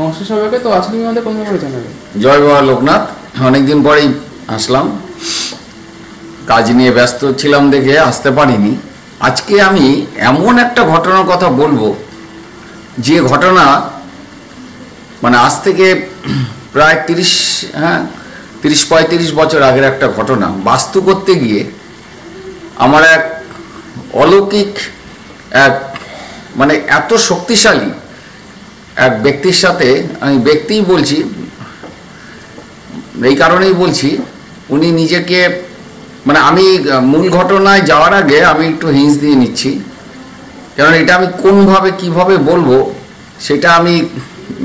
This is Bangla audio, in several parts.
নমস্কার সবাইকে। তো আজকে আমাদের কোন ব্যাপারে জানাবেন? জয় বাবা লোকনাথ। অনেকদিন পরেই আসলাম, কাজ নিয়ে ব্যস্ত ছিলাম দেখে আসতে পারিনি। আজকে আমি এমন একটা ঘটনার কথা বলবো, যে ঘটনা মানে আজ থেকে প্রায় 30-35 বছর আগের একটা ঘটনা। বাস্তু করতে গিয়ে আমার এক অলৌকিক এক মানে এত শক্তিশালী এক ব্যক্তির সাথে, আমি ব্যক্তিই বলছি, এই কারণেই বলছি, উনি নিজেকে মানে আমি মূল ঘটনায় যাওয়ার আগে আমি একটু হিন্স দিয়ে নিচ্ছি, কারণ এটা আমি কোনভাবে কিভাবে বলবো সেটা আমি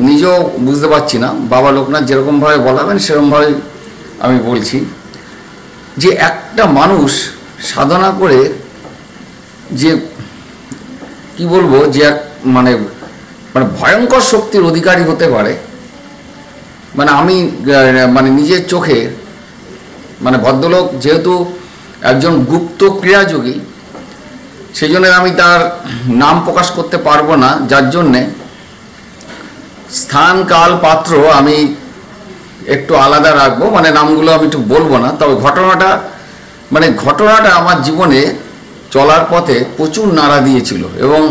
নিজেও বুঝতে পারছি না। বাবা লোকনাথ যেরকমভাবে বলাবেন সেরকমভাবে আমি বলছি। যে একটা মানুষ সাধনা করে যে কি বলবো, যে এক মানে মানে ভয়ঙ্কর শক্তির অধিকারী হতে পারে, মানে আমি মানে নিজের চোখে মানে ভদ্রলোক যেহেতু একজন গুপ্ত ক্রীড়াযোগী, সেই জন্য আমি তার নাম প্রকাশ করতে পারবো না, যার জন্যে স্থান কাল পাত্র আমি একটু আলাদা রাখবো, মানে নামগুলো আমি একটু বলবো না। তবে ঘটনাটা আমার জীবনে চলার পথে প্রচুর নাড়া দিয়েছিল এবং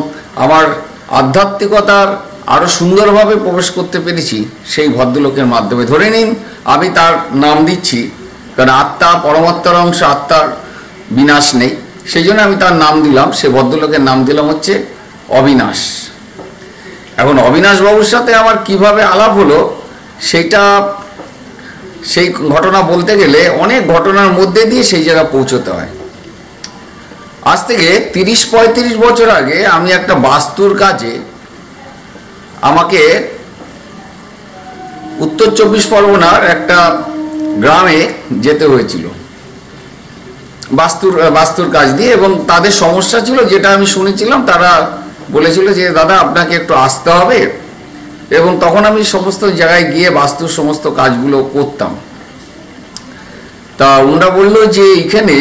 আমার আধ্যাত্মিকতার আরও সুন্দরভাবে প্রবেশ করতে পেরেছি সেই ভদ্রলোকের মাধ্যমে। ধরে নিন আমি তার নাম দিচ্ছি, কারণ আত্মা পরমাত্মার অংশ, আত্মার বিনাশ নেই, সেই জন্য আমি তার নাম দিলাম, সে ভদ্রলোকের নাম দিলাম হচ্ছে অবিনাশ। এখন অবিনাশ বাবুর সাথে আমার কিভাবে আলাপ হলো সেই ঘটনা বলতে গেলে অনেক ঘটনার মধ্যে দিয়ে সেই জায়গা পৌঁছতে হয়। আজ থেকে 30-35 বছর আগে আমি একটা বাস্তুর কাজে আমাকে উত্তর 24 পরগনার একটা গ্রামে যেতে হয়েছিল বাস্তুর কাজ দিয়ে, এবং তাদের সমস্যা ছিল যেটা আমি শুনেছিলাম, তারা বলেছিল যে দাদা আপনাকে একটু আসতে হবে, এবং তখন আমি সমস্ত জায়গায় গিয়ে বাস্তুর সমস্ত কাজগুলো করতাম। তা ওনারা বললো যে এখানে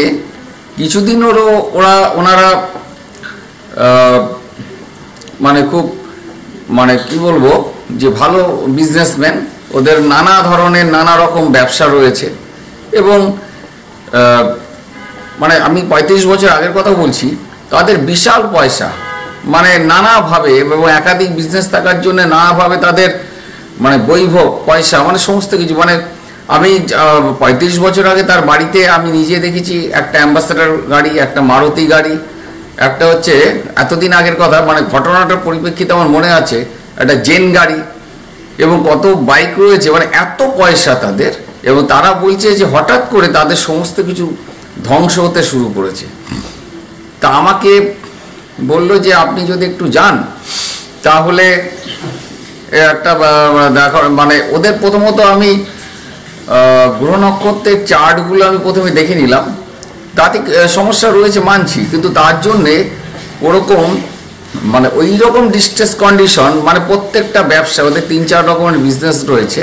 কিছুদিন ওনারা মানে খুব মানে কি বলবো, যে ভালো বিজনেসম্যান, ওদের নানা ধরনের নানা রকম ব্যবসা রয়েছে, এবং মানে আমি 35 বছর আগের কথা বলছি, তাদের বিশাল পয়সা, মানে নানাভাবে, এবং একাধিক বিজনেস থাকার জন্য নানাভাবে তাদের মানে বৈভব পয়সা, মানে সমস্ত কিছু। মানে আমি 35 বছর আগে তার বাড়িতে আমি নিজে দেখেছি একটা অ্যাম্বাসেডার গাড়ি, একটা মারুতি গাড়ি, একটা হচ্ছে এতদিন আগের কথা, মানে ঘটনাটার পরিপ্রেক্ষিতে আমার মনে আছে একটা জেন গাড়ি, এবং কত বাইক রয়েছে, মানে এত পয়সা তাদের। এবং তারা বলছে যে হঠাৎ করে তাদের সমস্ত কিছু ধ্বংস হতে শুরু করেছে। তা আমাকে বললো যে আপনি যদি একটু যান তাহলে একটা দেখা, মানে ওদের প্রথমত আমি গ্রহ নক্ষত্রের চার্টগুলো আমি প্রথমে দেখে নিলাম, তাতে সমস্যা রয়েছে মানছি, কিন্তু তার জন্যে ওরকম মানে ওই রকম ডিস্ট্রেস কন্ডিশন, মানে প্রত্যেকটা ব্যবসা, ওদের 3-4 রকমের বিজনেস রয়েছে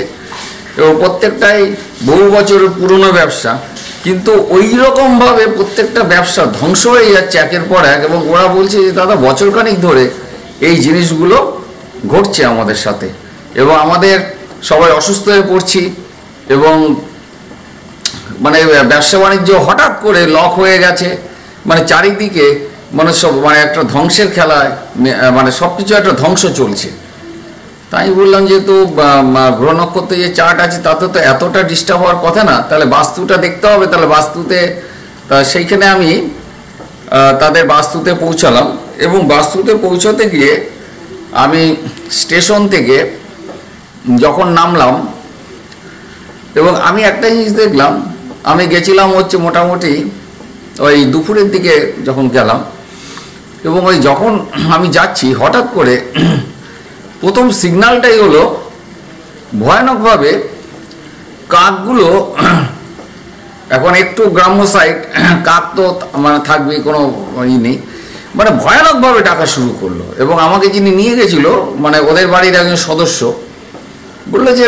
এবং প্রত্যেকটাই বহু বছরের পুরনো ব্যবসা, কিন্তু ওই রকমভাবে প্রত্যেকটা ব্যবসা ধ্বংস হয়ে যাচ্ছে একের পর এক। এবং ওরা বলছে যে দাদা বছরখানিক ধরে এই জিনিসগুলো ঘটছে আমাদের সাথে, এবং আমাদের সবাই অসুস্থ হয়ে পড়ছি, এবং মানে ব্যবসা বাণিজ্য হঠাৎ করে লক হয়ে গেছে, মানে চারিদিকে মানে সব মানে একটা ধ্বংসের খেলায়, মানে সব কিছু একটা ধ্বংস চলছে। তাই বললাম যেহেতু গ্রহ নক্ষত্রে যে চার্ট আছে তাতে তো এতটা ডিস্টার্ব হওয়ার কথা না, তাহলে বাস্তুটা দেখতে হবে। তাহলে বাস্তুতে সেইখানে আমি তাদের বাস্তুতে পৌঁছালাম, এবং বাস্তুতে পৌঁছতে গিয়ে আমি স্টেশন থেকে যখন নামলাম, এবং আমি একটা জিনিস দেখলাম, আমি গেছিলাম হচ্ছে মোটামুটি ওই দুপুরের দিকে যখন গেলাম, এবং ওই যখন আমি যাচ্ছি হঠাৎ করে প্রথম সিগন্যালটাই হলো ভয়ানকভাবে কাকগুলো, এখন একটু গ্রাম্য সাইড, কাক তো মানে থাকবে, কোনো ই নেই, মানে ভয়ানকভাবে ডাকা শুরু করলো। এবং আমাকে যিনি নিয়ে গেছিল মানে ওদের বাড়ির একজন সদস্য বললো যে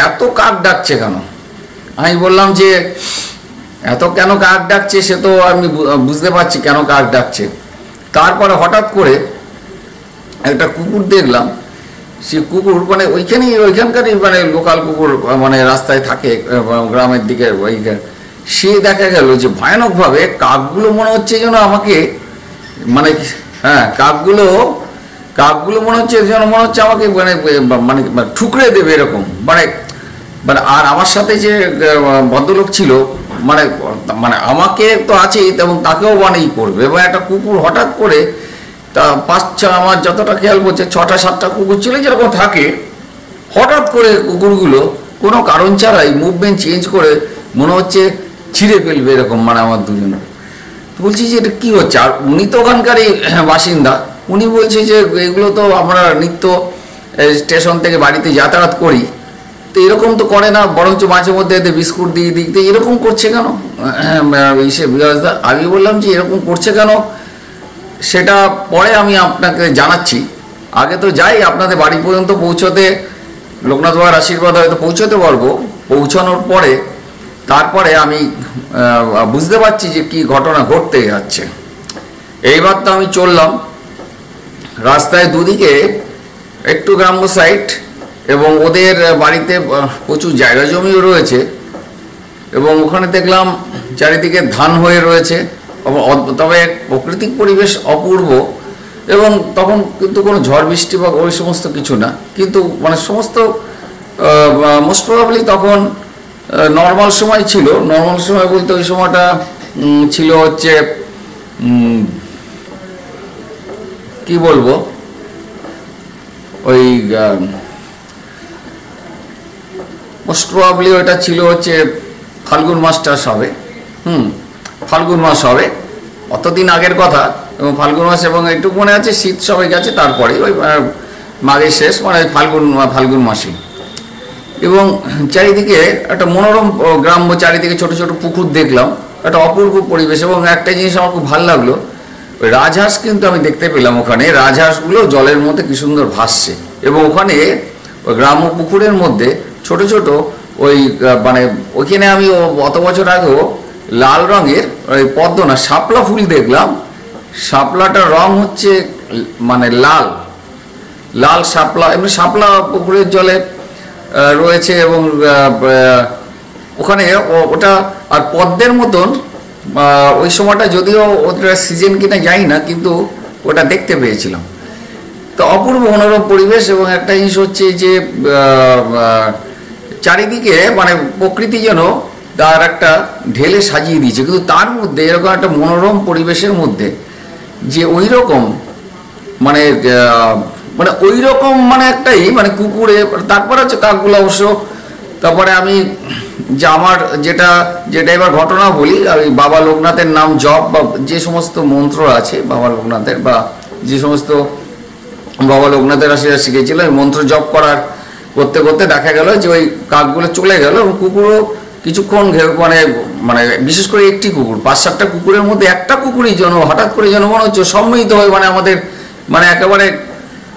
এত কাক ডাকছে কেন? আমি বললাম যে এত কেন কাক ডাকছে সে তো আমি বুঝতে পারছি কেন কাক ডাকছে। তারপরে হঠাৎ করে একটা কুকুর দেখলাম, সে কুকুর মানে ওইখানকারই মানে লোকাল কুকুর মানে রাস্তায় থাকে গ্রামের দিকে সে দেখা গেল যে ভয়ানকভাবে কাকগুলো মনে হচ্ছে যেন আমাকে মানে হ্যাঁ কাকগুলো মনে হচ্ছে যেন আমাকে মানে মানে ঠুকরে দেবে এরকম মানে মানে আর আমার সাথে যে ভদ্রলোক ছিল মানে মানে আমাকে তো আছেই এবং তাকেও মানে করবে এবং একটা কুকুর হঠাৎ করে তা 5-6 আমার যতটা খেয়াল করছে 6টা-7টা কুকুর ছিল যেরকম থাকে হঠাৎ করে কুকুরগুলো কোনো কারণ ছাড়াই মুভমেন্ট চেঞ্জ করে মনে হচ্ছে ছিঁড়ে ফেলবে এরকম মানে আমার দুজন বলছি যে এটা কী হচ্ছে আর উনি তো ওখানকারই বাসিন্দা উনি বলছে যে এগুলো তো আমরা নিত্য স্টেশন থেকে বাড়িতে যাতায়াত করি তো এরকম তো করে না বরঞ্চ মাঝে মধ্যে এদের বিস্কুট দিয়ে দিতে এরকম করছে কেন আমি বললাম যে এরকম করছে কেন সেটা পরে আমি আপনাকে জানাচ্ছি আগে তো যাই আপনাদের বাড়ি পর্যন্ত পৌঁছতে লোকনাথ বাবার আশীর্বাদ হয়তো পৌঁছতে পারবো পৌঁছানোর পরে তারপরে আমি বুঝতে পারছি যে কি ঘটনা ঘটতে যাচ্ছে এইবার তো আমি চললাম রাস্তায় দুদিকে একটু গ্রাম্য সাইড এবং ওদের বাড়িতে প্রচুর জায়গা জমিও রয়েছে এবং ওখানে দেখলাম চারিদিকে ধান হয়ে রয়েছে তবে প্রাকৃতিক পরিবেশ অপূর্ব এবং তখন কিন্তু কোনো ঝড় বৃষ্টি বা ওই সমস্ত কিছু না কিন্তু মানে সমস্ত মোস্ট প্রবাবলি তখন নর্মাল সময় ছিল নর্মাল সময় বলতে ওই সময়টা ছিল হচ্ছে কি বলবো ওই মোস্ট প্রবাবলি ওইটা ছিল হচ্ছে ফাল্গুন মাসটা হবে ফাল্গুন মাস হবে অতদিন আগের কথা এবং ফাল্গুন মাস এবং একটু মনে আছে শীত সবাই গেছে তারপরে ওই মাঘের শেষ মানে ফাল্গুন মাসে এবং চারিদিকে একটা মনোরম গ্রাম্য চারিদিকে ছোট ছোট পুকুর দেখলাম একটা অপূর্ব পরিবেশ এবং একটা জিনিস আমার খুব ভালো লাগলো ওই রাজহাঁস কিন্তু আমি দেখতে পেলাম ওখানে রাজহাঁসগুলো জলের মধ্যে কি সুন্দর ভাসছে এবং ওখানে ওই গ্রাম্য পুকুরের মধ্যে ছোট ছোট ওই মানে ওইখানে আমি অত বছর আগেও লাল রঙের ওই পদ্ম না শাপলা ফুল দেখলাম শাপলাটার রং হচ্ছে মানে লাল লাল শাপলা এমনি শাপলা পুকুরের জলে রয়েছে এবং ওখানে ওটা আর পদ্মের মতন ওই সময়টা যদিও ওটা সিজন কিনা যাই না কিন্তু ওটা দেখতে পেয়েছিলাম তো অপূর্ব মনোরম পরিবেশ এবং একটা জিনিস হচ্ছে যে চারিদিকে মানে প্রকৃতি যেন তার একটা ঢেলে সাজিয়ে দিয়েছে কিন্তু তার মধ্যে এরকম একটা মনোরম পরিবেশের মধ্যে যে ওই রকম মানে মানে ওই রকম মানে একটাই মানে কুকুরে তারপরে হচ্ছে কাকগুলো অবশ্য তারপরে আমি যে আমার যেটা এবার ঘটনা বলি ওই বাবা লোকনাথের নাম জপ বা যে সমস্ত মন্ত্র আছে বাবা লোকনাথের বা যে সমস্ত বাবা লোকনাথের আশীর্বাদ শিখেছিল ওই মন্ত্র জপ করতে করতে দেখা গেল যে ওই কাকগুলো চলে গেল এবং কুকুরও কিছুক্ষণ মানে মানে বিশেষ করে একটি কুকুর 5-7টা কুকুরের মধ্যে একটা কুকুরই যেন হঠাৎ করে যেন মনে হচ্ছে সম্মিলিত হয়ে মানে আমাদের মানে একেবারে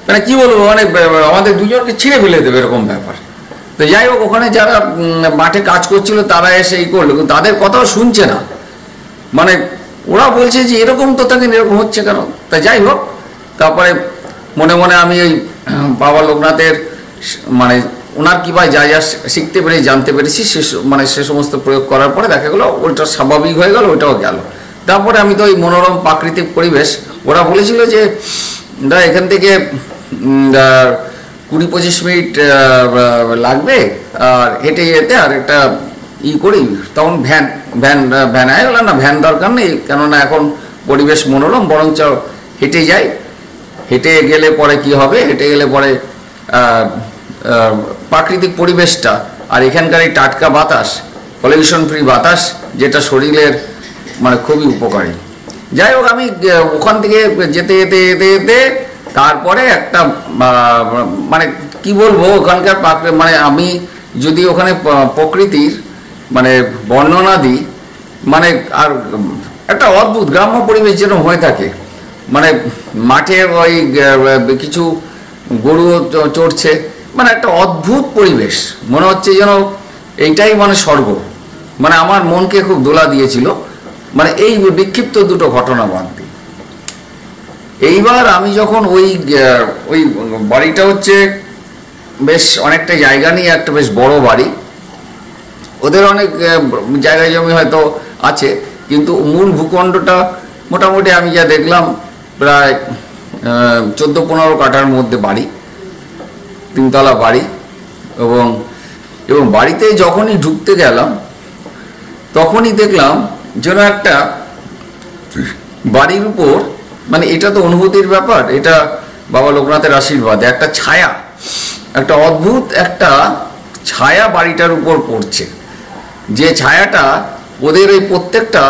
মানে কি বলবো মানে আমাদের দুজনকে ছিঁড়ে ফেলে দেবে এরকম ব্যাপার তো যাই হোক ওখানে যারা মাঠে কাজ করছিল তারা এসে এই করলো কিন্তু তাদের কথাও শুনছে না মানে ওরা বলছে যে এরকম তো তাকে এরকম হচ্ছে কেন তা যাই হোক তারপরে মনে মনে আমি ওই বাবা লোকনাথের মানে ওনার কীভাবে যা যা শিখতে পেরে জানতে পেরেছি মানে সে সমস্ত প্রয়োগ করার পরে দেখা গেলো ওইটা স্বাভাবিক হয়ে গেল ওইটাও গেল তারপরে আমি তো ওই মনোরম প্রাকৃতিক পরিবেশ ওরা বলেছিল যে এখান থেকে 20-25 মিনিট লাগবে আর হেঁটে যেতে আর একটা করি তখন ভ্যান গেল না ভ্যান দরকার নেই কেননা এখন পরিবেশ মনোরম বরঞ্চ হেঁটে যাই হেঁটে গেলে পরে কি হবে হেঁটে গেলে পরে প্রাকৃতিক পরিবেশটা আর এখানকার এই টাটকা বাতাস পলিউশন ফ্রি বাতাস যেটা শরীরের মানে খুবই উপকারী যাই হোক আমি ওখান থেকে যেতে যেতে যেতে যেতে তারপরে একটা মানে কি বলবো ওখানকার মানে আমি যদি ওখানে প্রকৃতির মানে বর্ণনা দিই মানে আর একটা অদ্ভুত গ্রাম্য পরিবেশ যেরকম হয়ে থাকে মানে মাঠে ওই কিছু গরু চড়ছে মানে একটা অদ্ভুত পরিবেশ মনে হচ্ছে যেন এইটাই মানে স্বর্গ মানে আমার মনকে খুব দোলা দিয়েছিল মানে এই বিক্ষিপ্ত দুটো ঘটনা বাদ দিই এইবার আমি যখন ওই বাড়িটা হচ্ছে বেশ অনেকটা জায়গা নিয়ে একটা বেশ বড় বাড়ি। ওদের অনেক জায়গা জমি হয়তো আছে, কিন্তু মূল ভূখণ্ডটা মোটামুটি আমি যা দেখলাম প্রায় 14-15 কাঠার মধ্যে বাড়ি, 3তলা বাড়ি। এবং এবং বাড়িতে যখনই ঢুকতে গেলাম তখনই দেখলাম যেন একটা বাড়ির উপর, মানে এটা তো অনুভূতির ব্যাপার, এটা বাবা লোকনাথের আশীর্বাদ, একটা ছায়া, একটা অদ্ভুত একটা ছায়া বাড়িটার উপর পড়ছে। যে ছায়াটা ওদের ওই প্রত্যেকটা,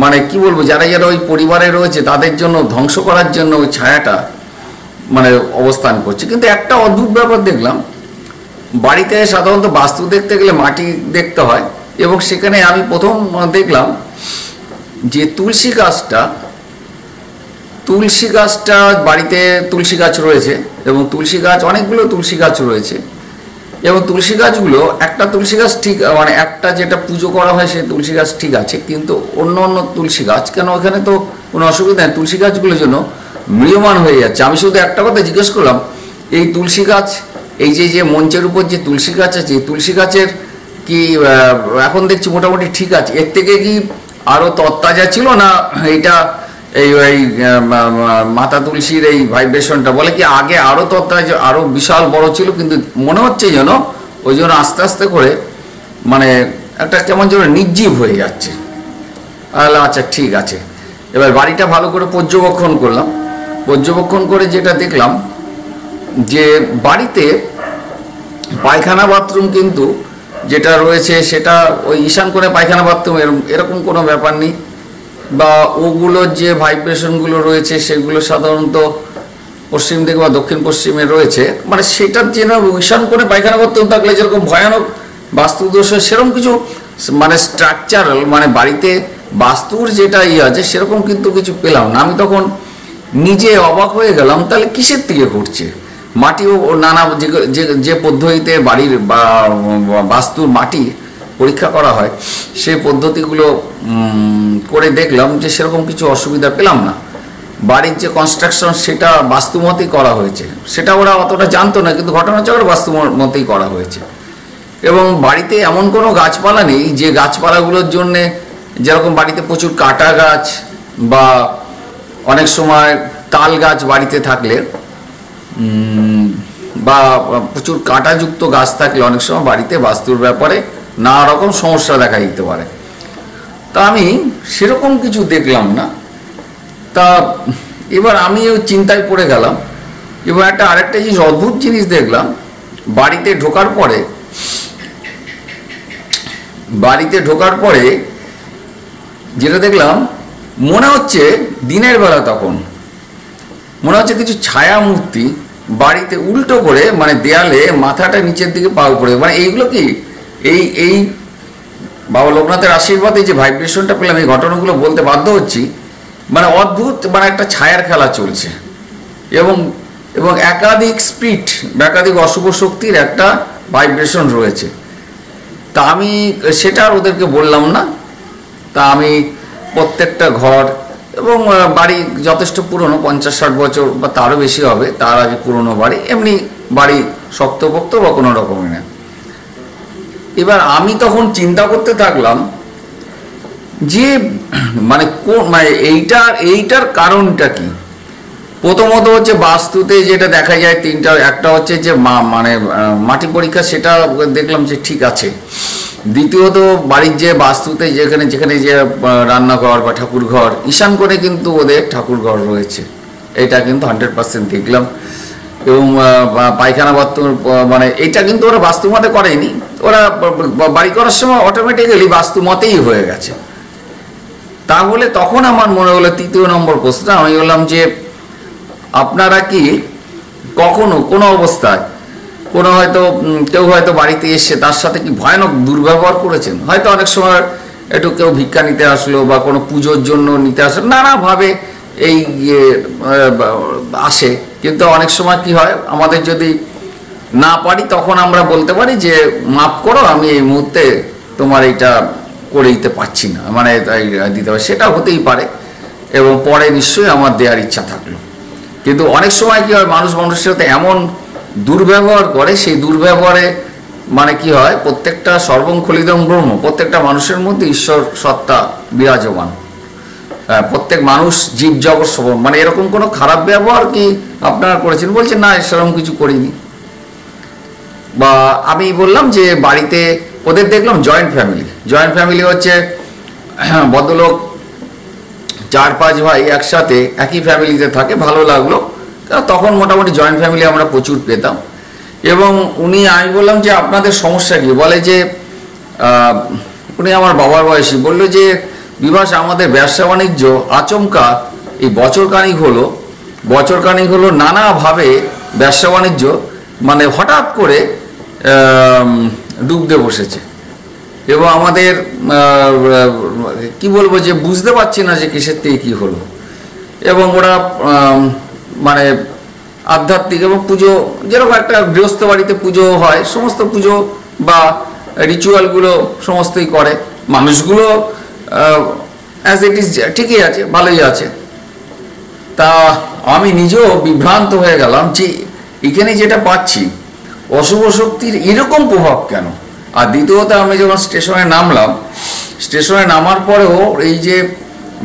মানে কি বলবো, যারা যারা ওই পরিবারে রয়েছে তাদের জন্য ধ্বংস করার জন্য ওই ছায়াটা মানে অবস্থান করছে। কিন্তু একটা অদ্ভুত ব্যাপার দেখলাম, বাড়িতে সাধারণত বাস্তু দেখতে গেলে মাটি দেখতে হয়, এবং সেখানে আমি প্রথম দেখলাম যে তুলসী গাছটা বাড়িতে তুলসী গাছ রয়েছে, এবং তুলসী গাছ অনেকগুলো তুলসী গাছ রয়েছে, এবং তুলসী গাছগুলো একটা তুলসী গাছ ঠিক, মানে একটা যেটা পুজো করা হয় সেই তুলসী গাছ ঠিক আছে, কিন্তু অন্য অন্য তুলসী গাছ কেন, ওখানে তো কোনো অসুবিধা নেই, তুলসী গাছগুলোর জন্য ম্রিয়মান হয়ে যাচ্ছে। আমি শুধু একটা কথা জিজ্ঞেস করলাম, এই তুলসী গাছ, এই যে মঞ্চের উপর যে তুলসী গাছ আছে, এই তুলসী গাছের কি এখন দেখছি মোটামুটি ঠিক আছে, এর থেকে কি আরও তরতাজা ছিল না এইটা, এই মাতা তুলসীর এই ভাইব্রেশনটা বলে কি আগে আরও তরতাজা, আরও বিশাল বড় ছিল, কিন্তু মনে হচ্ছে যেন ওই জন্য আস্তে আস্তে করে মানে একটা কেমন যেন নির্জীব হয়ে যাচ্ছে। আচ্ছা ঠিক আছে, এবার বাড়িটা ভালো করে পর্যবেক্ষণ করলাম। পর্যবেক্ষণ করে যেটা দেখলাম যে বাড়িতে পায়খানা বাথরুম কিন্তু যেটা রয়েছে সেটা ওই ঈশান কোণে পায়খানা বাথরুম এরকম কোনো ব্যাপার নেই, বা ওগুলোর যে ভাইব্রেশনগুলো রয়েছে সেগুলো সাধারণত পশ্চিম দিকে বা দক্ষিণ পশ্চিমে রয়েছে, মানে সেটার যে ঈশান কোণে পায়খানা বাথরুম থাকলে যেরকম ভয়ানক বাস্তুদোষ হয় সেরকম কিছু, মানে স্ট্রাকচারাল, মানে বাড়িতে বাস্তুর যেটা আছে সেরকম কিন্তু কিছু পেলাম না। আমি তখন নিজে অবাক হয়ে গেলাম, তাহলে কিসের থেকে ঘটছে? মাটিও নানা যে পদ্ধতিতে বাড়ির বা বাস্তুর মাটি পরীক্ষা করা হয় সেই পদ্ধতিগুলো করে দেখলাম যে সেরকম কিছু অসুবিধা পেলাম না। বাড়ির যে কনস্ট্রাকশন সেটা বাস্তুমতেই করা হয়েছে, সেটা ওরা অতটা জানতো না, কিন্তু ঘটনাচক্রে বাস্তুমতেই করা হয়েছে। এবং বাড়িতে এমন কোনো গাছপালা নেই যে গাছপালাগুলোর জন্যে, যেরকম বাড়িতে প্রচুর কাটা গাছ বা অনেক সময় তাল গাছ বাড়িতে থাকলে বা প্রচুর কাঁটাযুক্ত গাছ থাকলে অনেক সময় বাড়িতে বাস্তুর ব্যাপারে নানা রকম সমস্যা দেখা দিতে পারে। তা আমি সেরকম কিছু দেখলাম না। তা এবার আমিও চিন্তায় পড়ে গেলাম, এবং আরেকটা জিনিস, অদ্ভুত জিনিস দেখলাম বাড়িতে ঢোকার পরে যেটা দেখলাম, মনে হচ্ছে দিনের বেলা, তখন মনে হচ্ছে কিছু ছায়া মূর্তি বাড়িতে উল্টো করে, মানে দেয়ালে মাথাটা নিচের দিকে পা উপরে, মানে এইগুলো কি এই বাবা লোকনাথের আশীর্বাদে যে ভাইব্রেশনটা পেলাম, এই ঘটনাগুলো বলতে বাধ্য হচ্ছি। মানে অদ্ভুত, মানে একটা ছায়ার খেলা চলছে, এবং একাধিক স্পিড, একাধিক অশুভ শক্তির একটা ভাইব্রেশন রয়েছে। তা আমি সেটা আর ওদেরকে বললাম না। তা আমি প্রত্যেকটা ঘর এবং বাড়ি যথেষ্ট পুরনো, 50-60 বছর বা তারও বেশি হবে, তার আগে পুরনো বাড়ি, এমনি বাড়ি শক্তপোক্ত বা কোনো রকমের না। এবার আমি তখন চিন্তা করতে থাকলাম যে মানে এইটার কারণটা কি। প্রথমত হচ্ছে বাস্তুতে যেটা দেখা যায় তিনটা, একটা হচ্ছে যে মানে মাটি পরীক্ষা, সেটা দেখলাম যে ঠিক আছে। দ্বিতীয়ত বাড়ির যে বাস্তুতে যেখানে যে রান্নাঘর বা ঠাকুর ঘর, ঈশান কোণে কিন্তু ওদের ঠাকুর ঘর রয়েছে, এটা কিন্তু 100% দেখলাম। এবং পায়খানা বাথরুম, মানে এটা কিন্তু ওরা বাস্তু মতে করেনি, ওরা বাড়ি করার সময় অটোমেটিক্যালি বাস্তু মতেই হয়ে গেছে। তাহলে তখন আমার মনে হলো, তৃতীয় নম্বর প্রশ্ন আমি বললাম যে আপনারা কি কখনো কোনো অবস্থায় কোনো কেউ হয়তো বাড়িতে এসে তার সাথে কি ভয়ানক দুর্ব্যবহার করেছেন? হয়তো অনেক সময় একটু কেউ ভিক্ষা নিতে আসলো বা কোনো পুজোর জন্য নিতে আসলো, নানাভাবে এই আসে। কিন্তু অনেক সময় কি হয়, আমাদের যদি না পারি তখন আমরা বলতে পারি যে মাফ করো, আমি এই মুহূর্তে তোমার এইটা করে দিতে পারছি না, মানে দিতে পারি, সেটা হতেই পারে, এবং পরে নিশ্চয়ই আমার দেওয়ার ইচ্ছা থাকলো। কিন্তু অনেক সময় কি হয়, মানুষের সাথে এমন দুর্ব্যবহার করে, সেই দুর্ব্যবহারে মানে কি হয়, প্রত্যেকটা সর্বং খলিদং ব্রহ্ম, প্রত্যেকটা মানুষের মধ্যে ঈশ্বর সত্তা বিরাজমান। প্রত্যেক মানুষ জীব জগৎ মানে এরকম কোনো খারাপ ব্যবহার কি আপনারা করেছেন? বলছেন না, সেরকম কিছু করিনি। বা আমি বললাম যে বাড়িতে ওদের দেখলাম জয়েন্ট ফ্যামিলি হচ্ছে ভদ্রলোক 4-5 ভাই একসাথে একই ফ্যামিলিতে থাকে, ভালো লাগলো। তখন মোটামুটি জয়েন্ট ফ্যামিলি আমরা প্রচুর পেতাম। এবং আমি বললাম যে আপনাদের সমস্যা কি? বলে যে উনি আমার বাবার বয়সী, বললো যে বিভাস আমাদের ব্যবসা বাণিজ্য আচমকা এই বছরখানিক হলো নানাভাবে ব্যবসা বাণিজ্য মানে হঠাৎ করে ডুবতে বসেছে। এবং আমাদের কি বলবো যে বুঝতে পারছি না যে কিসের থেকে কী হলো। এবং ওরা মানে আধ্যাত্মিক এবং পুজো, যেরকম একটা গৃহস্থ বাড়িতে পুজো হয়, সমস্ত পুজো বা রিচুয়ালগুলো সমস্তই করে। মানুষগুলো অ্যাজ ইট ইজ ঠিকই আছে, ভালোই আছে। তা আমি নিজেও বিভ্রান্ত হয়ে গেলাম যে এখানে যেটা পাচ্ছি অশুভ শক্তির এরকম প্রভাব কেন। আর দ্বিতীয়ত আমি যখন স্টেশনে নামার পরেও এই যে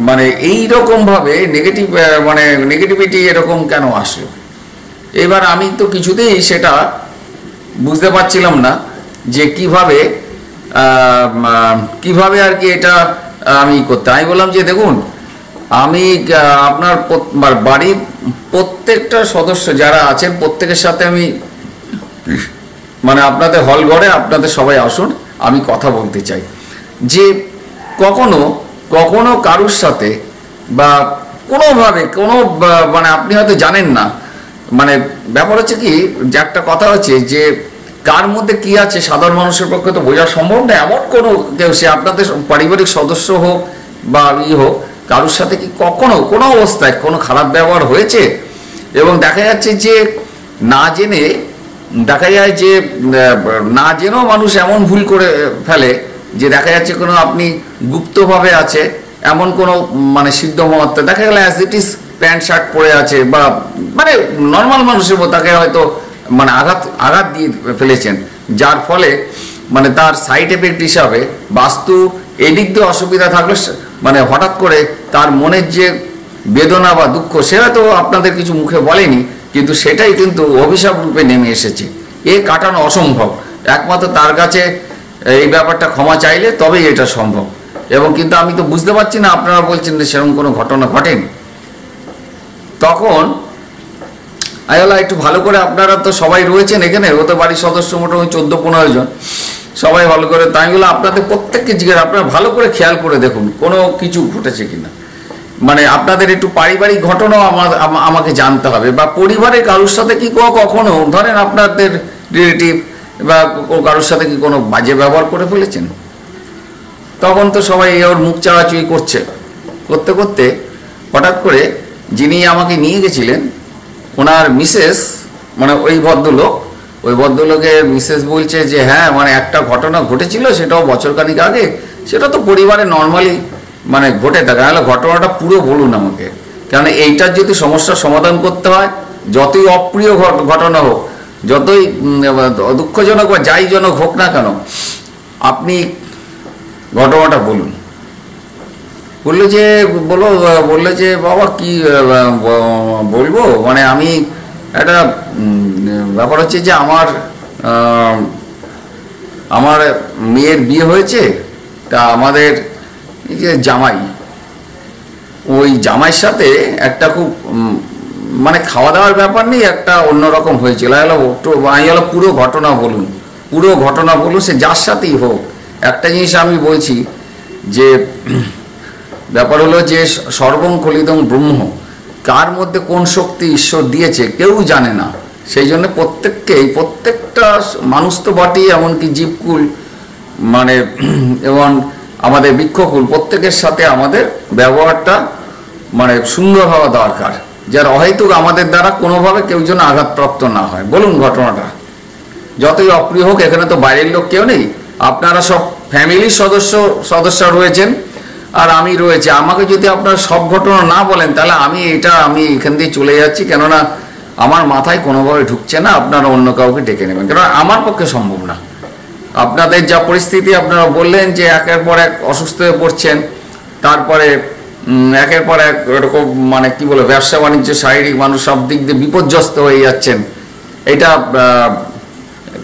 মানে এইরকমভাবে নেগেটিভিটি এরকম কেন আসলো। এবার আমি তো কিছুতেই সেটা বুঝতে পারছিলাম না যে কিভাবে আর কি এটা আমি করতে। আমি বললাম যে দেখুন, আমি আপনার বাড়ির প্রত্যেকটা সদস্য যারা আছেন প্রত্যেকের সাথে আমি মানে আপনাদের হল ঘরে আপনাদের সবাই আসুন, আমি কথা বলতে চাই যে কখনো কারুর সাথে বা কোনোভাবে মানে আপনি হয়তো জানেন না, মানে ব্যাপার হচ্ছে কি যে একটা কথা হচ্ছে যে কার মধ্যে কি আছে সাধারণ মানুষের পক্ষে তো বোঝা সম্ভব না। এমন কোনো কেউ, সে আপনাদের পারিবারিক সদস্য হোক বা হোক, কারুর সাথে কি কখনো কোনো অবস্থায় কোনো খারাপ ব্যবহার হয়েছে? এবং দেখা যাচ্ছে যে না জেনেও মানুষ এমন ভুল করে ফেলে যে দেখা যাচ্ছে কোনো আপনি গুপ্তভাবে আছে এমন কোনো মানে সিদ্ধ মহাত্মা দেখা গেল as it is pant shirt পরে আছে, বা মানে নর্মাল মানুষের মতো তাকে হয়তো মানে আঘাত দিয়ে ফেলেছেন, যার ফলে মানে তার সাইড এফেক্ট হিসাবে বাস্তু এদিক দিয়ে অসুবিধা থাকলে মানে হঠাৎ করে তার মনের যে বেদনা বা দুঃখ সেটা তো আপনাদের কিছু মুখে বলেনি, কিন্তু সেটাই কিন্তু অভিশাপ রূপে নেমে এসেছে। এ কাটানো অসম্ভব, একমাত্র তার কাছে এই ব্যাপারটা ক্ষমা চাইলে তবেই এটা সম্ভব। এবং কিন্তু আমি তো বুঝতে পারছি না, আপনারা বলছেন যে সেরকম কোনো ঘটনা ঘটেনি। তখন আয়োলা একটু ভালো করে, আপনারা তো সবাই রয়েছেন এখানে, ও তো বাড়ির সদস্য মোটামুটি 14-15 জন, সবাই ভালো করে, তাই বলে আপনাদের প্রত্যেককে জিজ্ঞাসা আপনারা ভালো করে খেয়াল করে দেখুন কোনো কিছু ঘটেছে কিনা। মানে আপনাদের একটু পারিবারিক ঘটনাও আমাকে জানতে হবে, বা পরিবারের কারোর সাথে কি কখনো ধরেন আপনাদের রিলেটিভ বা কারোর সাথে কি কোনো বাজে ব্যবহার করে ফেলেছেন। তখন তো সবাই ওর মুখ চাওয়াচুই করতে করতে হঠাৎ করে যিনি আমাকে নিয়ে গেছিলেন ওনার মিসেস, মানে ওই ভদ্রলোকের মিসেস বলছে যে হ্যাঁ মানে একটা ঘটনা ঘটেছিল, সেটাও বছরখানিক আগে, সেটা তো পরিবারে নর্মালি মানে ঘটে থাকে। তাহলে ঘটনাটা পুরো বলুন আমাকে, কারণ এইটার যদি সমস্যার সমাধান করতে হয়, যতই অপ্রিয় ঘটনা হোক, যতই দুঃখজনক বা যাই জনক হোক না কেন, আপনি ঘটনাটা বলুন। বললো যে বাবা কি বলবো, মানে আমি একটা ব্যাপার হচ্ছে যে আমার মেয়ের বিয়ে হয়েছে, তা আমাদের এই যে ওই জামাইয়ের সাথে একটা খুব মানে খাওয়া দাওয়ার ব্যাপার নেই, একটা অন্যরকম হয়েছিল। পুরো ঘটনা বলুন, সে যার সাথেই হোক। একটা জিনিস আমি বলছি যে ব্যাপার হলো যে সর্বং খলিদং ব্রহ্ম, কার মধ্যে কোন শক্তি ঈশ্বর দিয়েছে কেউ জানে না। সেই জন্য প্রত্যেকটা মানুষ তো বটেই, এমনকি জীবকুল মানে এবং আমাদের বৃক্ষকুল, প্রত্যেকের সাথে আমাদের ব্যবহারটা মানে সুন্দর হওয়া দরকার, যার অহেতুক আমাদের দ্বারা কোনোভাবে কেউ যেন আঘাতপ্রাপ্ত না হয়। বলুন ঘটনাটা, যতই অপ্রিয় হোক, এখানে তো বাইরের লোক কেউ নেই, আপনারা সব ফ্যামিলির সদস্য রয়েছেন আর আমি রয়েছে। আমাকে যদি আপনারা সব ঘটনা না বলেন তাহলে আমি এখান দিয়ে চলে যাচ্ছি, কেননা আমার মাথায় কোনোভাবে ঢুকছে না, আপনারা অন্য কাউকে ডেকে নেবেন, কারণ আমার পক্ষে সম্ভব না। আপনাদের যা পরিস্থিতি আপনারা বললেন যে একের পর এক অসুস্থ হয়ে পড়ছেন, তারপরে একের পর এক এরকম মানে কি বলে ব্যবসা বাণিজ্য শারীরিক মানুষ সব দিক দিয়ে বিপর্যস্ত হয়ে যাচ্ছেন, এটা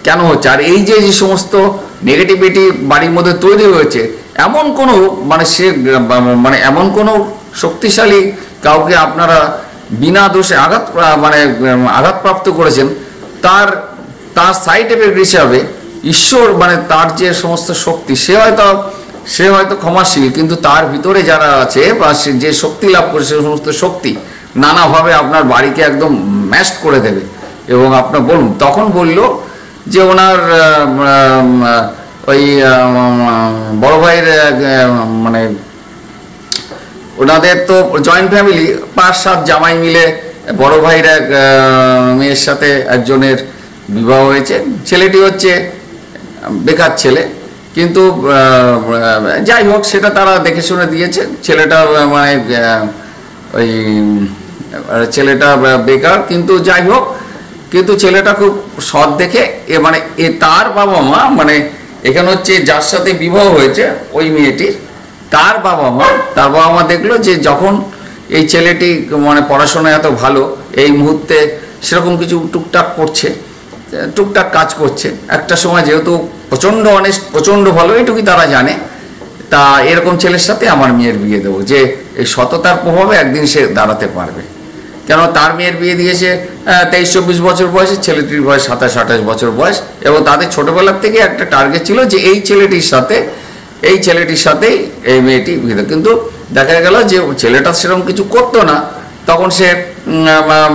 কেন হচ্ছে? আর এই যে যে সমস্ত নেগেটিভিটি বাড়ির মধ্যে তৈরি হয়েছে, এমন কোনো মানে মানে এমন কোনো শক্তিশালী কাউকে আপনারা বিনা দোষে আঘাতপ্রাপ্ত করেছেন, তার তার সাইড এফেক্ট হিসাবে ঈশ্বর মানে তার যে সমস্ত শক্তি, সে হয়তো ক্ষমাশীল, কিন্তু তার ভিতরে যারা আছে বা সে যে শক্তি লাভ করে সে সমস্ত শক্তি নানাভাবে আপনার বাড়িকে একদম ম্যাশ করে দেবে। এবং আপনার বলুন, তখন বলল যে ওনার ওই বড় ভাইয়ের মানে ওনাদের তো জয়েন্ট ফ্যামিলি, 5-7 জামাই মিলে বড় ভাইয়ের এক মেয়ের সাথে একজনের বিবাহ হয়েছে। ছেলেটি হচ্ছে বেকার ছেলে, কিন্তু যাই হোক সেটা তারা দেখে শুনে দিয়েছে। ছেলেটা মানে ওই ছেলেটা বেকার, কিন্তু যাই হোক, কিন্তু ছেলেটা খুব সৎ দেখে মানে তার বাবা মা মানে এখানে হচ্ছে যার সাথে বিবাহ হয়েছে ওই মেয়েটির, তার বাবা মা দেখলো যে যখন এই ছেলেটি মানে পড়াশোনা এত ভালো, এই মুহূর্তে সেরকম কিছু টুকটাক করছে, টুকটাক কাজ করছে, একটা সময় যেহেতু প্রচণ্ড অনেস্ট, প্রচণ্ড ভালো, এটুকুই তারা জানে, তা এরকম ছেলের সাথে আমার মেয়ের বিয়ে দেবো, যে এই সততার প্রভাবে একদিন সে দাঁড়াতে পারবে। কেন তার মেয়ের বিয়ে দিয়েছে 23-24 বছর বয়সে, ছেলেটির বয়স 27-28 বছর বয়স, এবং তাদের ছোটবেলার থেকে একটা টার্গেট ছিল যে এই ছেলেটির সাথেই এই মেয়েটি বিয়ে দেবে। কিন্তু দেখা গেল যে ছেলেটা সেরকম কিছু করতো না, তখন সে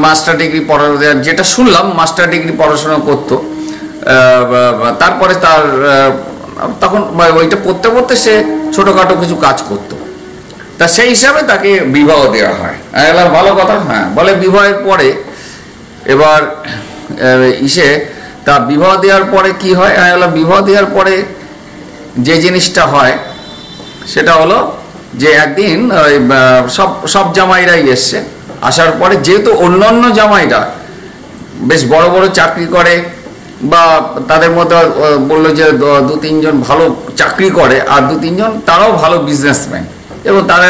মাস্টার ডিগ্রি যেটা শুনলাম মাস্টার ডিগ্রি পড়াশোনা করতো, তারপরে তার তখন ওইটা পড়তে পড়তে সে ছোটোখাটো কিছু কাজ করতো, তা সেই হিসাবে তাকে বিবাহ দেওয়া হয়। ভালো কথা। হ্যাঁ, বলে বিবাহের পরে এবার তা বিবাহ দেওয়ার পরে কি হয়? বিবাহ দেওয়ার পরে যে জিনিসটা হয় সেটা হলো যে একদিন সব জামাইরাই এসছে, আসার পরে যেহেতু অন্যান্য জামাইরা বেশ বড় বড় চাকরি করে বা তাদের মধ্যে বললো যে 2-3 জন ভালো চাকরি করে আর 2-3 জন তারাও ভালো বিজনেসম্যান, এবং তারা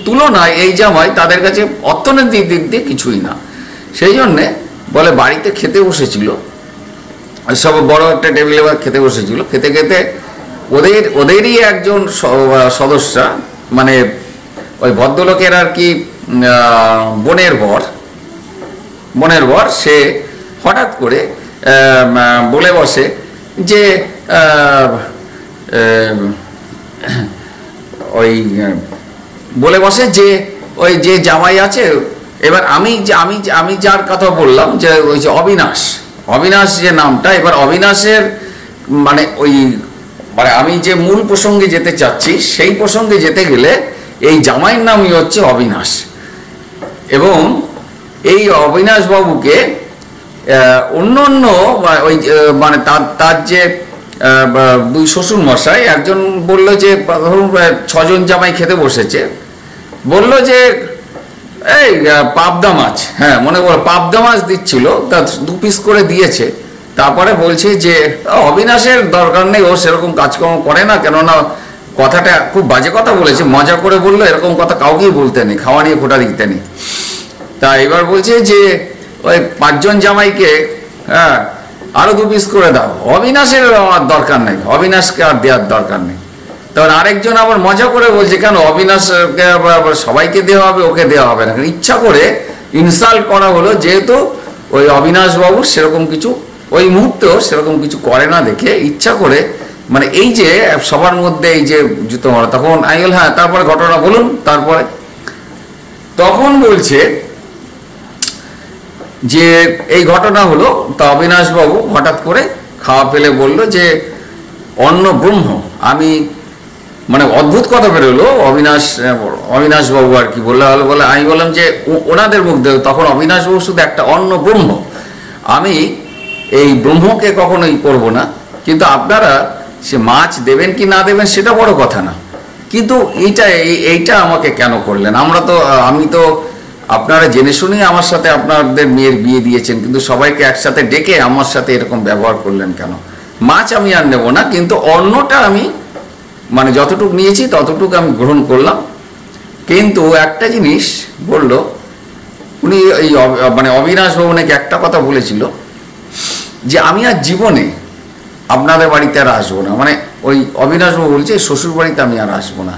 তুলনায় এই জামাই তাদের কাছে অর্থনৈতিক দিক দিয়ে কিছুই না। সেই জন্যে বলে বাড়িতে খেতে বসেছিল, সব বড় একটা টেবিলে খেতে বসেছিল, খেতে খেতে ওদেরই একজন সদস্য মানে ওই ভদ্রলোকের আর কি বোনের বর সে হঠাৎ করে বলে বসে যে ওই যে জামাই আছে, এবার আমি যার কথা বললাম যে ওই যে অবিনাশ যে নামটা, এবার অবিনাশের মানে মানে আমি যে মূল প্রসঙ্গে যেতে চাচ্ছি সেই প্রসঙ্গে যেতে গেলে এই জামাইয়ের নামই হচ্ছে অবিনাশ, এবং এই অবিনাশ বাবুকে অন্য ওই মানে তার যে 2 শ্বশুর মশাই, একজন বললো যে ধরুন 6 জন জামাই খেতে বসেছে, বললো যে এই পাবদা মাছ, হ্যাঁ মনে করো পাবদা মাছ দিচ্ছিল, তা 2 পিস করে দিয়েছে। তারপরে বলছে যে অবিনাশের দরকার নেই, ও সেরকম কাজকর্ম করে না, কেননা কথাটা খুব বাজে কথা বলেছে, মজা করে বললো, এরকম কথা কাউকেই বলতে নেই, খাওয়া নিয়ে খোটা দিতে নেই। তা এবার বলছে যে ওই 5 জন জামাইকে হ্যাঁ আরো 2 পিস করে দাও, অবিনাশের আমার দরকার নেই, অবিনাশকে আর দেওয়ার দরকার নেই। তখন আরেকজন আবার মজা করে বলছে কেন অবিনাশকে আবার সবাইকে দেওয়া হবে, ওকে দেওয়া হবে না, ইচ্ছা করে ইনসাল্ট করা হলো, যেহেতু ওই অবিনাশ বাবু সেরকম কিছু ওই মুহূর্তেও সেরকম কিছু করে না দেখে ইচ্ছা করে মানে এই যে সবার মধ্যে এই যে জুতো মারা। তখন আমি বল হ্যাঁ তারপরে ঘটনা বলুন। তারপরে তখন বলছে যে এই ঘটনা হলো, তা অবিনাশ বাবু হঠাৎ করে খাওয়া ফেলে বলল যে অন্ন ব্রহ্ম, আমি মানে অদ্ভুত কথা বেরোলো, অবিনাশ বাবু আর কি বলে আমি বললাম যে ওনাদের মধ্যে তখন অবিনাশ বাবু শুধু একটা অন্ন ব্রহ্ম, আমি এই ব্রহ্মকে কখনোই করব না, কিন্তু আপনারা সে মাছ দেবেন কি না দেবেন সেটা বড় কথা না, কিন্তু এইটা আমাকে কেন করলেন? আপনারা জেনে শুনেই আমার সাথে আপনাদের মেয়ের বিয়ে দিয়েছেন, কিন্তু সবাইকে একসাথে ডেকে আমার সাথে এরকম ব্যবহার করলেন কেন? মাছ আমি আর নেবো না, কিন্তু অন্যটা আমি মানে যতটুকু নিয়েছি ততটুকু আমি গ্রহণ করলাম। কিন্তু একটা জিনিস বলল উনি, এই মানে অবিনাশ বাবু নাকি একটা কথা বলেছিল যে আমি আর জীবনে আপনাদের বাড়িতে আর আসবো না, মানে ওই অবিনাশবাবু বলছে শ্বশুর বাড়িতে আমি আর আসবো না।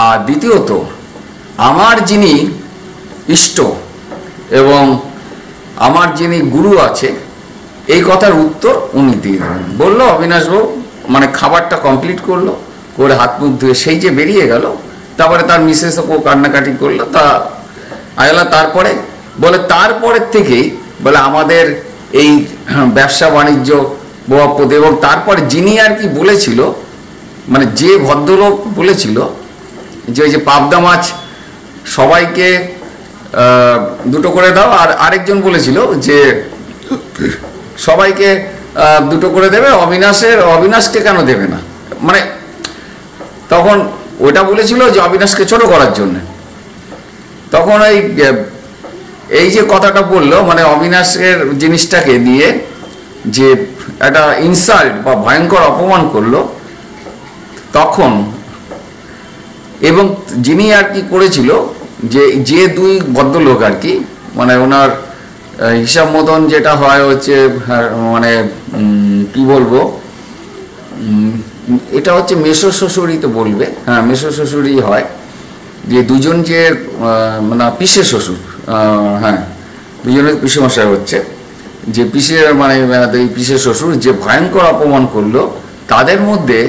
আর দ্বিতীয়ত আমার যিনি ইষ্ট এবং আমার যিনি গুরু আছে এই কথার উত্তর উনি দিয়ে দেবেন। বললো অবিনাশবাবু, মানে খাবারটা কমপ্লিট করলো, করে হাত মুখ ধুয়ে সেই যে বেরিয়ে গেল, তারপরে তার মিসেসও কান্নাকাটি করলো। তা আয়লা তারপরে বলে তারপরের থেকেই বলে আমাদের এই ব্যবসা বাণিজ্য বপদ, এবং তারপরে যিনি আর কি বলেছিল, মানে যে ভদ্রলোক বলেছিল যে ওই যে পাবদা মাছ সবাইকে দুটো করে দাও, আর আরেকজন বলেছিল যে সবাইকে দুটো করে দেবে, অবিনাশকে কেন দেবে না, মানে তখন ওটা বলেছিল যে অবিনাশকে ছোট করার জন্য। তখন এই যে কথাটা বললো, মানে অবিনাশের জিনিসটাকে দিয়ে যে একটা ইনসাল্ট বা ভয়ঙ্কর অপমান করলো, তখন এবং যিনি আর কি করেছিল যে দুই ভদ্রলোক আর কি, মানে ওনার হিসাব মতন যেটা হয় হচ্ছে, মানে কি বলবো, এটা হচ্ছে মেসো শ্বশুরই তো বলবে, হ্যাঁ মেসো শ্বশুরই হয়, যে দুজন যে মানে পিসে শ্বশুর, হ্যাঁ দুজনের পিসে মশাই হচ্ছে, যে পিসে মানে পিসে শ্বশুর যে ভয়ঙ্কর অপমান করলো, তাদের মধ্যে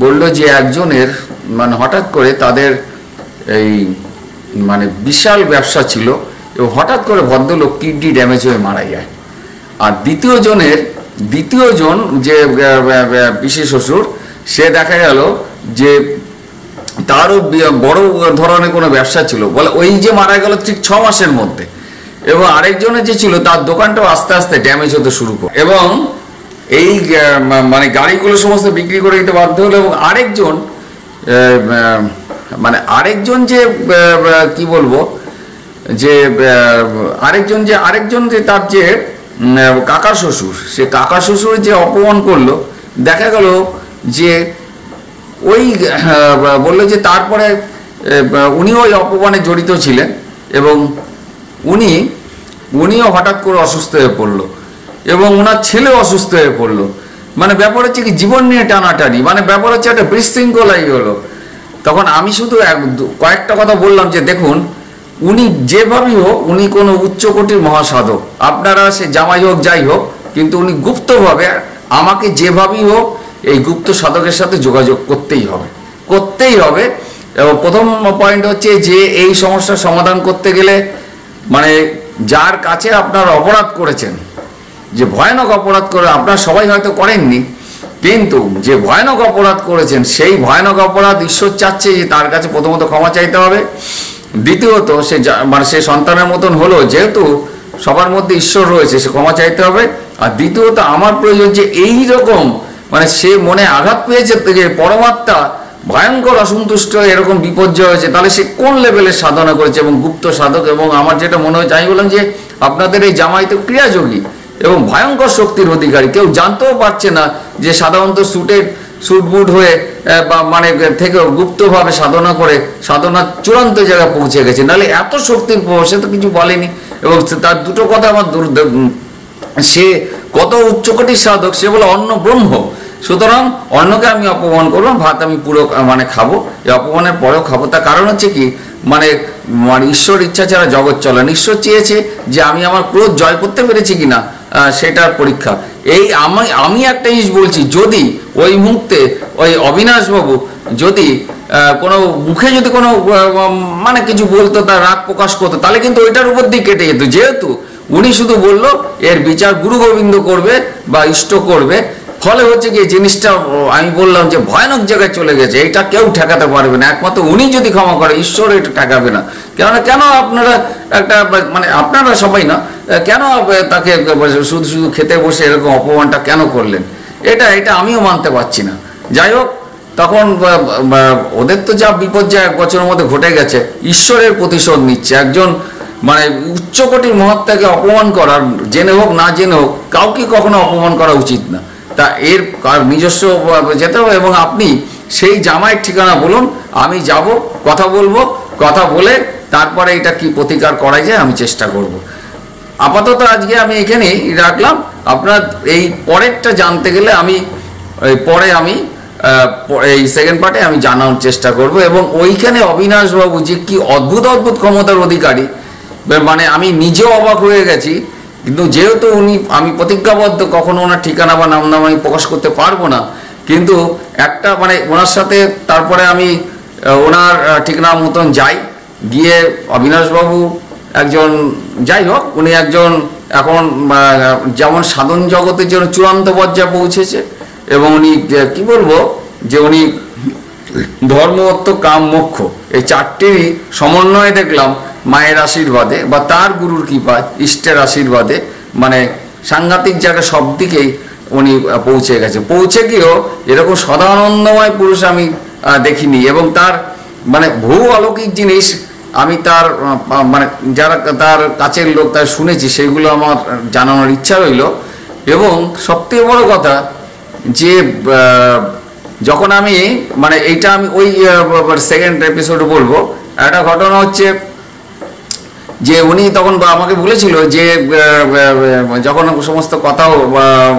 বললো যে একজনের মানে হঠাৎ করে তাদের এই মানে বিশাল ব্যবসা ছিল এবং হঠাৎ করে ভদ্রলোক কিডনি ড্যামেজ হয়ে মারা যায়। আর দ্বিতীয়জন যে পিসে শ্বশুর, সে দেখা গেল যে তারও বড় ধরনের কোনো ব্যবসা ছিল, বলে ওই যে মারা গেল ঠিক 6 মাসের মধ্যে, এবং আরেকজনের যে ছিল তার দোকানটাও আস্তে আস্তে ড্যামেজ হতে শুরু করে, এবং এই মানে গাড়িগুলো সমস্ত বিক্রি করে দিতে বাধ্য হলো। এবং আরেকজন যে কি বলবো, যে আরেকজন যে তার যে কাকা শ্বশুর, সে কাকা শ্বশুর যে অপমান করলো, দেখা গেল যে ওই বললো যে তারপরে উনিও ওই অপমানে জড়িত ছিলেন, এবং উনিও হঠাৎ করে অসুস্থ হয়ে পড়লো, এবং ওনার ছেলে অসুস্থ হয়ে পড়লো। মানে ব্যাপার হচ্ছে কি জীবন নিয়ে টানাটানি, মানে ব্যাপার হচ্ছে একটা বিশৃঙ্খলাই হলো। তখন আমি শুধু কয়েকটা কথা বললাম যে দেখুন, উনি যেভাবেই হোক উনি কোনো উচ্চকোটির মহাসাধক, আপনারা সে জামাই হোক যাই হোক, কিন্তু উনি গুপ্তভাবে আমাকে যেভাবেই হোক এই গুপ্ত সাধকের সাথে যোগাযোগ করতেই হবে। এবং প্রথম পয়েন্ট হচ্ছে যে এই সমস্যার সমাধান করতে গেলে মানে যার কাছে আপনারা অপরাধ করেছেন, যে ভয়ানক অপরাধ করে আপনারা সবাই হয়তো করেননি, কিন্তু যে ভয়ানক অপরাধ করেছেন সেই ভয়ানক অপরাধ ঈশ্বর চাচ্ছে যে তার কাছে প্রথমত ক্ষমা চাইতে হবে, দ্বিতীয়ত সে সন্তানের মতন হলো, যেহেতু সবার মধ্যে ঈশ্বর রয়েছে, সে ক্ষমা চাইতে হবে, আর দ্বিতীয়ত আমার প্রয়োজন যে এই রকম মানে সে মনে আঘাত পেয়েছে যে পরমাত্মা ভয়ঙ্কর অসন্তুষ্ট, এরকম বিপর্যয় হয়েছে, তাহলে সে কোন লেভেলের সাধনা করেছে এবং গুপ্ত সাধক। এবং আমার যেটা মনে হয়েছে, আমি বললাম যে আপনাদের এই জামাই তো ক্রিয়াযোগী এবং ভয়ঙ্কর শক্তির অধিকারী, কেউ জানতেও পারছে না যে সাধারণত স্যুট বুট হয়ে বা মানে থেকে গুপ্তভাবে সাধনা করে সাধনার চূড়ান্ত জায়গায় পৌঁছে গেছে, নাহলে এত শক্তির সে তো কিছু বলেনি। এবং তার দুটো কথা আমার সে কত উচ্চকোটির সাধক, সে বলে অন্ন ব্রহ্ম, সুতরাং অন্নকে আমি অপমান করবো, ভাত আমি পুরো মানে খাবো, এই অপমানের পরেও খাবো। তার কারণ হচ্ছে কি, মানে ঈশ্বর ইচ্ছা ছাড়া জগৎ চলে না। ঈশ্বর চেয়েছে যে আমি আমার ক্রোধ জয় করতে পেরেছি কিনা সেটার পরীক্ষা। এই আমি একটা জিনিস বলছি, যদি ওই মুহূর্তে ওই অবিনাশবাবু যদি কোনো মুখে যদি কোনো মানে কিছু বলতো, তার রাগ প্রকাশ করতো, তাহলে কিন্তু ওইটার উপর দিয়ে কেটে যেত। যেহেতু উনি শুধু বললো এর বিচার গুরু গোবিন্দ করবে বা ইষ্ট করবে, ফলে হচ্ছে কি জিনিসটা আমি বললাম যে ভয়ানক জায়গায় চলে গেছে, এটা কেউ ঠেকাতে পারবে না, একমাত্র উনি যদি ক্ষমা করে, ঈশ্বর এটা ঠেকাবে না। কেন আপনারা একটা মানে আপনারা সবাই না, কেন তাকে শুধু খেতে বসে এরকম অপমানটা কেন করলেন, এটা আমিও মানতে পারছি না। যাই হোক, তখন ওদের তো যা বিপর্যয় 1 বছরের মধ্যে ঘটে গেছে, ঈশ্বরের প্রতিশোধ নিচ্ছে। একজন মানে উচ্চকোটির মহাত্মাকে অপমান করার, জেনে হোক না জেনে হোক, কাউকে কখনো অপমান করা উচিত না। তা এর নিজস্ব যেতে হবে, এবং আপনি সেই জামাইয়ের ঠিকানা বলুন, আমি যাব, কথা বলবো, কথা বলে তারপরে এটা কি প্রতিকার করা যায় আমি চেষ্টা করব। আপাতত আজকে আমি এখানেই রাখলাম। আপনার এই পরেরটা জানতে গেলে আমি পরে আমি এই সেকেন্ড পার্টে আমি জানার চেষ্টা করব। এবং ওইখানে অবিনাশবাবু যে কি অদ্ভুত অদ্ভুত ক্ষমতার অধিকারী, মানে আমি নিজেও অবাক হয়ে গেছি। কিন্তু যেহেতু আমি প্রতিজ্ঞাবদ্ধ কখনো ওনার ঠিকানা বা নাম আমি প্রকাশ করতে পারবো না, কিন্তু একটা মানে ওনার সাথে তারপরে আমি ওনার ঠিকানা মতন যাই, গিয়ে অবিনাশবাবু একজন, যাই হোক উনি একজন এখন যেমন সাধন জগতের জন্য চূড়ান্ত পর্যায়ে পৌঁছেছে, এবং উনি কি বলবো যে উনি ধর্ম, অর্থ, কাম, মোক্ষ এই চারটিরই সমন্বয়ে দেখলাম মায়ের আশীর্বাদে বা তার গুরুর কৃপায়, ইষ্টের আশীর্বাদে, মানে সাংঘাতিক জায়গা সব দিকেই উনি পৌঁছে গেছে। পৌঁছে গিয়েও এরকম সদানন্দময় পুরুষ আমি দেখিনি, এবং তার মানে বহু অলৌকিক জিনিস আমি তার মানে যারা তার কাছের লোক তার শুনেছি, সেগুলো আমার জানানোর ইচ্ছা রইল। এবং সবথেকে বড় কথা যে যখন আমি মানে এইটা আমি ওই সেকেন্ড এপিসোডে বলবো, একটা ঘটনা হচ্ছে যে উনি তখন আমাকে বলেছিল যে যখন সমস্ত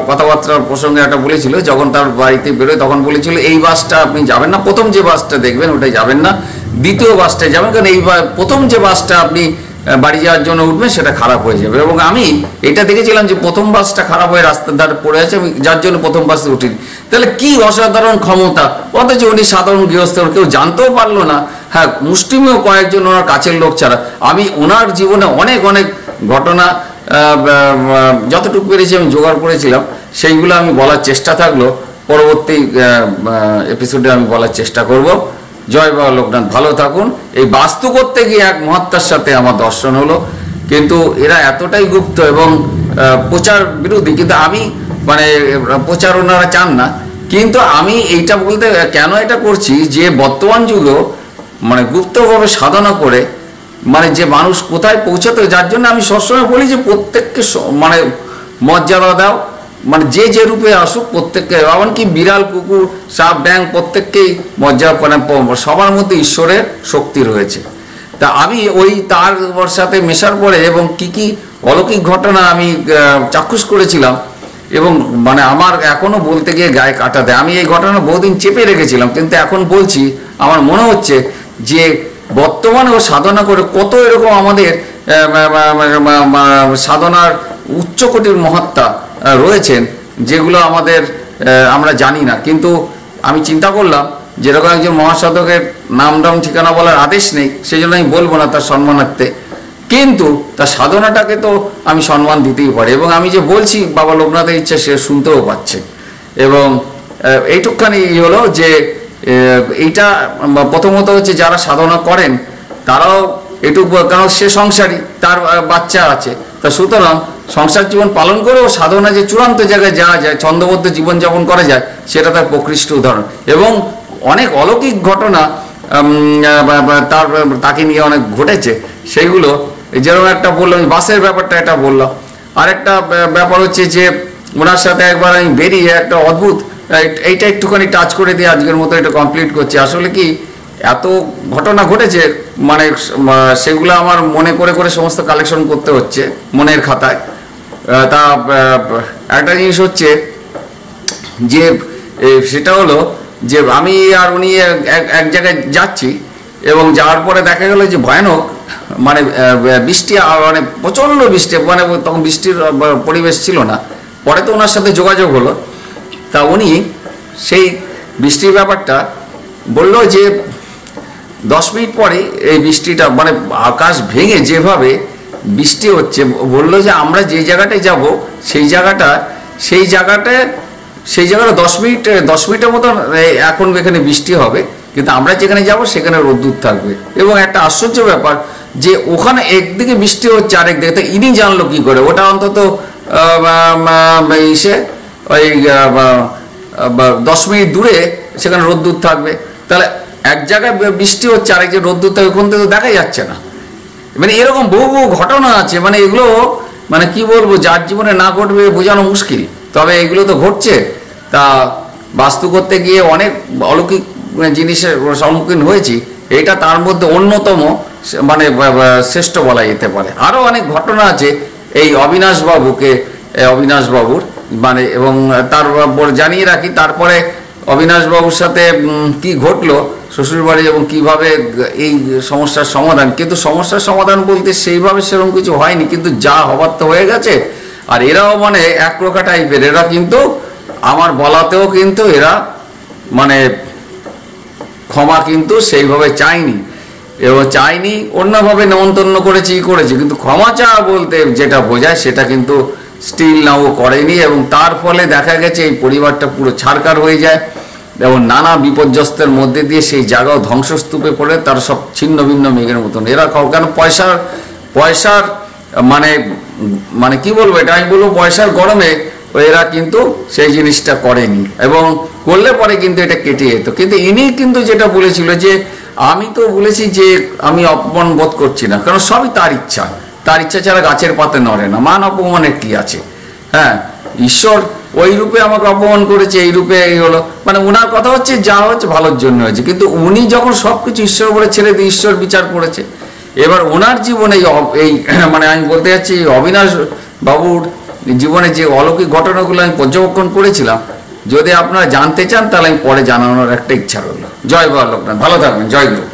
কথাবার্তার প্রসঙ্গে একটা বলেছিল, যখন তার বাড়িতে বেরোয় তখন বলেছিল এই বাসটা আপনি যাবেন না, প্রথম যে বাসটা দেখবেন ওটাই যাবেন না, দ্বিতীয় বাসটায় যাবেন, কারণ এই প্রথম যে বাসটা আপনি বাড়ি যাওয়ার জন্য উঠবেন সেটা খারাপ হয়ে যাবে। এবং আমি এটা দেখেছিলাম যে প্রথম বাসটা খারাপ হয়ে রাস্তার ধারে পড়ে আছে, আমি যার জন্য প্রথম বাসে উঠিনি। তাহলে কি অসাধারণ ক্ষমতা, অথচ উনি সাধারণ গৃহস্থ, কেউ জানতেও পারলো না। হ্যাঁ, মুষ্টিমেয় কয়েকজন ওনার কাছের লোক ছাড়া। আমি ওনার জীবনে অনেক অনেক ঘটনা যতটুকু পেরেছি আমি জোগাড় করেছিলাম, সেইগুলো আমি বলার চেষ্টা থাকলো, পরবর্তী এপিসোডে আমি বলার চেষ্টা করব। জয় বাবা লোকনাথ, ভালো থাকুন। এই বাস্তু করতে গিয়ে এক মহাত্মার সাথে আমার দর্শন হলো, কিন্তু এরা এতটাই গুপ্ত এবং প্রচার বিরোধী, কিন্তু আমি মানে প্রচার ওনারা চান না। কিন্তু আমি এইটা বলতে কেন এটা করছি যে বর্তমান যুগেও মানে গুপ্তভাবে সাধনা করে মানে যে মানুষ কোথায় পৌঁছাতে, যার জন্য আমি সবসময় বলি যে প্রত্যেককে মানে মর্যাদা দাও, মানে যে যে রূপে আসুক প্রত্যেককে, এমনকি বিড়াল, কুকুর, সাপ, ব্যাঙ প্রত্যেককেই মর্যাদা, মানে সবার মধ্যে ঈশ্বরের শক্তি রয়েছে। তা আমি ওই তার সাথে মেশার পরে এবং কি কি অলৌকিক ঘটনা আমি চাক্ষুষ করেছিলাম, এবং মানে আমার এখনো বলতে গিয়ে গায়ে কাটা দেয়। আমি এই ঘটনা বহুদিন চেপে রেখেছিলাম, কিন্তু এখন বলছি আমার মনে হচ্ছে যে বর্তমানেও সাধনা করে কত এরকম আমাদের সাধনার উচ্চকোটির মহাত্মা রয়েছেন, যেগুলো আমাদের আমরা জানি না। কিন্তু আমি চিন্তা করলাম যেরকম একজন মহাসাধকের নাম দাম ঠিকানা বলার আদেশ নেই, সেই জন্য আমি বলবো না তার সম্মানার্থে, কিন্তু তার সাধনাটাকে তো আমি সম্মান দিতেই পারি। এবং আমি যে বলছি বাবা লোকনাথের ইচ্ছা, সে শুনতেও পাচ্ছে। এবং এইটুকখানি হলো যে এইটা প্রথমত হচ্ছে যারা সাধনা করেন তারাও এটুকু, কারণ সে সংসারী, তার বাচ্চা আছে, তা সুতরাং সংসার জীবন পালন করেও সাধনা যে চূড়ান্ত জায়গায় যাওয়া যায়, ছন্দবদ্ধ জীবনযাপন করা যায়, সেটা তার প্রকৃষ্ট উদাহরণ। এবং অনেক অলৌকিক ঘটনা তাকে নিয়ে অনেক ঘটেছে, সেইগুলো যেরকম একটা বললাম বাসের ব্যাপারটা, এটা বললাম। আরেকটা ব্যাপার হচ্ছে যে ওনার সাথে একবার আমি বেরিয়ে একটা অদ্ভুত, এইটা একটুখানি টাচ করে দিয়ে আজকের মতো এটা কমপ্লিট করছি। আসলে কি এত ঘটনা ঘটেছে, মানে সেগুলো আমার মনে করে করে সমস্ত কালেকশন করতে হচ্ছে মনের খাতায়। তা একটা জিনিস হচ্ছে যে সেটা হলো যে আমি আর উনি এক জায়গায় যাচ্ছি, এবং যাওয়ার পরে দেখা গেল যে ভয়ানক মানে বৃষ্টি, মানে প্রচণ্ড বৃষ্টি, মানে তখন বৃষ্টির পরিবেশ ছিল না। পরে তো ওনার সাথে যোগাযোগ হলো, তা উনি সেই বৃষ্টির ব্যাপারটা বললো যে 10 মিনিট পরে এই বৃষ্টিটা, মানে আকাশ ভেঙে যেভাবে বৃষ্টি হচ্ছে, বললো যে আমরা যে জায়গাটায় যাব সেই জায়গাটা 10 মিনিটের মতন এখন এখানে বৃষ্টি হবে, কিন্তু আমরা যেখানে যাব সেখানে রোদ্দুর থাকবে। এবং একটা আশ্চর্য ব্যাপার যে ওখানে একদিকে বৃষ্টি হচ্ছে, আরেকদিকে, তো ইনি জানলো কি করে? ওটা অন্তত ওই 10 মিনিট দূরে সেখানে রোদ্দুর থাকবে। তাহলে এক জায়গায় বৃষ্টি হচ্ছে, আরেক যে রোদ্দুর থাকবে, ওখান থেকে তো দেখা যাচ্ছে না। মানে এরকম বহু বহু ঘটনা আছে, মানে এগুলো মানে কি বলবো, যার জীবনে না ঘটবে বোঝানো মুশকিল, তবে এগুলো তো ঘটছে। তা বাস্তু করতে গিয়ে অনেক অলৌকিক জিনিসের সম্মুখীন হয়েছি, এটা তার মধ্যে অন্যতম, মানে শ্রেষ্ঠ বলা যেতে পারে। আরও অনেক ঘটনা আছে এই অবিনাশ বাবুর, মানে এবং তারপর জানিয়ে রাখি তারপরে অবিনাশ বাবুর সাথে কি ঘটলো শ্বশুরবাড়ি এবং কিভাবে এই সমস্যার সমাধান। কিন্তু সমস্যার সমাধান বলতে সেইভাবে সেরকম কিছু হয়নি, কিন্তু যা হবার তো হয়ে গেছে। আর এরাও মানে একরোখা টাইপের, এরা কিন্তু আমার বলাতেও কিন্তু এরা মানে ক্ষমা কিন্তু সেইভাবে চায়নি, এবং চাইনি, অন্যভাবে নেমন্তন্ন করেছে কিন্তু ক্ষমা চাওয়া বলতে যেটা বোঝায় সেটা কিন্তু স্টিল নাও করেনি। এবং তার ফলে দেখা গেছে এই পরিবারটা পুরো ছারকার হয়ে যায় এবং নানা বিপর্যস্তের মধ্যে দিয়ে সেই জায়গাও ধ্বংসস্তূপে পড়ে, তার সব ছিন্ন ভিন্ন মেঘের মতন। এরা কেন পয়সার মানে মানে কি বলবো, এটা আমি বলবো পয়সার গরমে এরা কিন্তু সেই জিনিসটা করেনি, এবং করলে পরে কিন্তু এটা কেটে যেত। কিন্তু ইনি কিন্তু যেটা বলেছিল যে আমি তো বলেছি যে আমি অপমান বোধ করছি না, কারণ সবই তার ইচ্ছা ছাড়া গাছের পাতে নড়ে না, মান অপমানের কি আছে। হ্যাঁ, ঈশ্বর ওই রূপে আমাকে অপমান করেছে, এই রূপে এই হলো, মানে ওনার কথা হচ্ছে যা হচ্ছে ভালোর জন্য হয়েছে। কিন্তু উনি যখন সবকিছু ঈশ্বর বলে ছেড়ে দিয়ে ঈশ্বর বিচার করেছে, এবার ওনার জীবনে এই মানে আমি বলতে যাচ্ছি অবিনাশ বাবুর জীবনে যে অলৌকিক ঘটনাগুলো আমি পর্যবেক্ষণ করেছিলাম, যদি আপনারা জানতে চান তাহলে আমি পরে জানানোর একটা ইচ্ছা রইল। জয় বাবা লোকনাথ, ভালো থাকবেন, জয় গুরু।